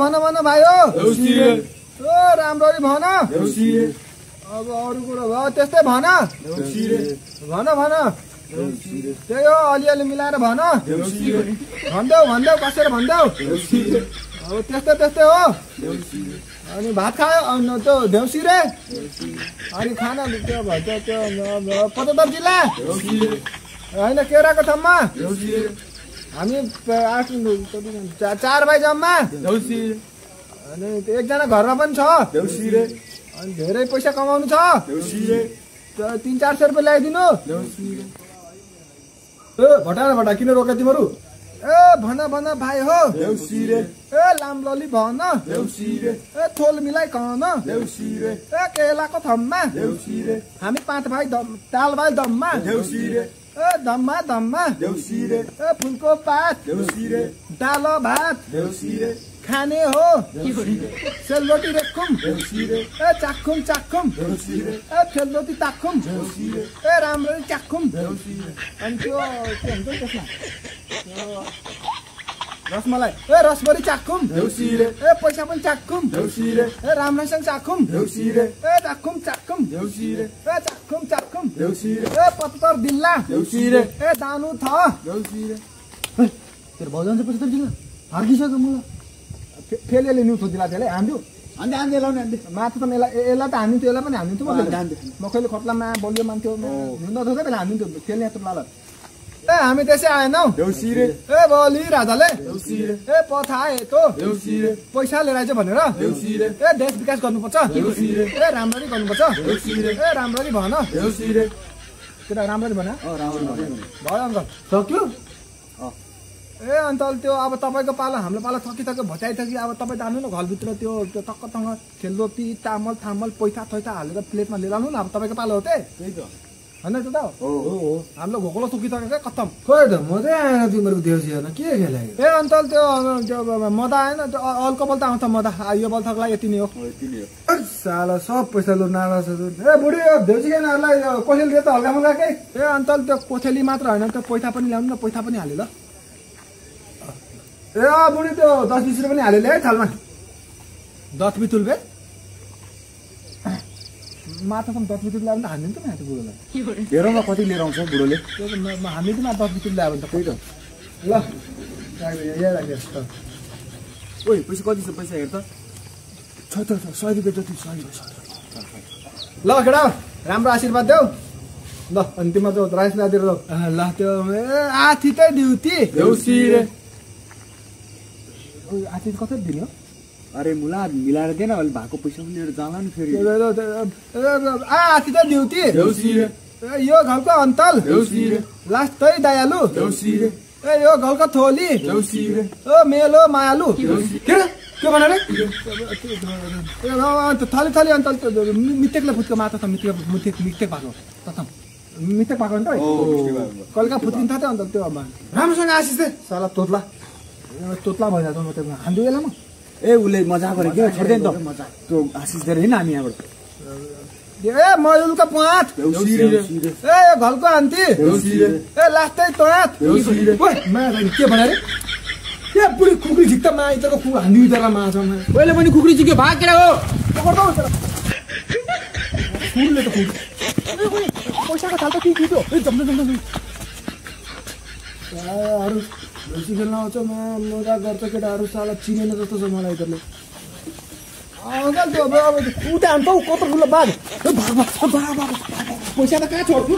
भन भन भाइ हो देउसी रे ओ राम्ररी भन देउसी रे अब अरु कुरा भयो त्यस्तै भन देउसी रे भन भन देउसी रे त्यही हो अलिअलि मिलाएर भन देउसी रे भन्देऊ कसेर भन्देऊ देउसी रे अब त्यस्तै हो देउसी रे अनि भात खायो अनि त्यो देउसी रे अनि खाना त्यो भन्छ त्यो 75 जिल्ला देउसी रे होइन केराको ठाउँमा देउसी रे हामी 4 भाइ जम्मा देउसी रे अनि एकजना घरमा पनि छ देउसी रे अनि धेरै पैसा कमाउनु छ देउसी रे 300-400 रुपियाँ ल्याइदिनु देउसी रे ए भटा किन रोक्यो तिमीहरू ए भन भाइ हो देउसी रे ए लामलली भन देउसी रे ए थोल मिलाइ कन देउसी रे ए केलाको थम्मा देउसी रे हामी 5 भाइ ताल भाइ दममा देउसी रे ए दममा देउसी रे ए फुलको पात देउसी रे डालो भात देउसी रे खाने हो सेलरोटी रेखुम देउसी रे ए चाखुम देउसी रे ए सेलरोटी ताखुम देउसी रे ए राम्ररी चाखुम देउसी रे अनि त्यो के भन्छ त्यसमा रसमलाई ए रसभरी चाखुम देउसी रे ए पैसा पनि चाखुम देउसी रे ए राम्रोसँग चाखुम देउसी रे ए चाखुम देउसी रे ए चाखुम देउसी रे ए 75 दिल्ला देउसी रे ए दानु थ देउसी रे तेरो भजन चाहिँ 75 दिल्ला हार्किसक्यो मलाई फेलेले न्यु सोधिला त्यसले हान्दियो आन्दे लाउने आन्दे माथि त यसलाई त हानिन्थ्यो यसलाई पनि हानिन्थ्यो हान्दियो म कहिले खट्लामा बलियो मान्थ्यो हिँड्दा थोरै बेला हानिन्थ्यो खेल्ने यत्रो लाल ए हामी त्यसै आएनौ देउसी रे ए बलि राजाले देउसी रे ए पठाए त देउसी रे पैसा लिएर आइज भनेर देउसी रे ए देश विकास गर्नुपर्छ देउसी रे ए राम्ररी गर्नुपर्छ देउसी रे ए राम्ररी भन देउसी रे केटा राम्ररी भन राम्रो भयो अङ्कल सक्यो ए अन्त त्यो अब तपाईँको पालो हाम्रो पालो थकिथक्यो भचाइथक्यो अब तपाईँ जानु न घरभित्र त्यो टक्कसँग सेलरोटी थामल पैसा हालेर प्लेटमा लिएर आउनु न अब तपाईँको पालो हो त्यही त होइन त हो हाम्रो घोकलो सुकिसक्यो क्या खत्तम खोइ त मजै आएन तिमीहरूको देउसी हेर्न के खेलेको ए अन्त त्यो मदा आएन त्यो अर्को बल त आउँछ मदा यो बल थकलाई यति नै हो साला सब पैसा लु नारा छ ए बुढी यो देउसी खेल्नेहरूलाई कोसेली दिए त हल्का मुल्का के ए अन्त त्यो कोसेली मात्र होइन त्यो पैसा पनि ल्याउनु न पैसा पनि हाल्यो ल ए बुढी त्यो 10-20 रुपियाँ पनि हालेले है थालमा 10 बितुल बे माथासम्म 10 बितुल ल्यायो भने त हान्दिन्थ्यो नि त्यो बुढोलाई हेरौँ न कति लिएर आउँछ बुढोले त्यो त हामी पनि 10 बितुल ल्यायो भने त त्यही त ल यहाँ राखेँ ओइ पैसा कति छ पैसा हेर त 100 रुपियाँ जति 100 रुपियाँ ल केटा राम्रो आशीर्वाद देऊ ल अनि तिम्रो त्यो राइस ल्याइदिएर ल त्यो आथी त ड्युटी देउसी रे आथी कति दिने हो अरे मुला मिलाएर दिएन अहिले भएको पैसा पनि लिएर जाला नि फेरि आथी त ड्युटी देउसी रे यो घरको अन्तल देउसी रे लास्टै दयालु देउसी रे ए यो घरको थोली देउसी रे ओ मेलो मायालु के भने रे थली अन्त मितेकले फुत्को माता त मितेक भएको प्रथम मितेक भएको नि त कहिलेका फुत्किन्छ त अन्त त्यो राम्रोसँग आशिष दे साला तोत्ला भइरहेको म त्यो हान्दियो यसलाई म ए उसले मजा गरेको छोड्दैन त त्यो आशिष दिएर हिँड्न हामी यहाँबाट ए मयुलको पाँच देउसी रे ए घरको आन्टी देउसी रे ए लास्टै तोत देउसी रे के भने रे ए पुरै खुकुरी झिक्ता माइतको खु हान्दियो जरा माछमा पहिले पनि खुकुरी झिक्यो भागेर हो पकडौ फुलले त फुल पैसाको थाल त के किट्यो ए जम्न अरू देउसी खेल्न आउँछ मजा गर्छ केटाहरू साला चिनेन जस्तो छ मलाई त्यसले अङ्कल त्यो अब उता हान्छ कत्रो ठुलो बाघ पैसा त कहाँ छोड्छु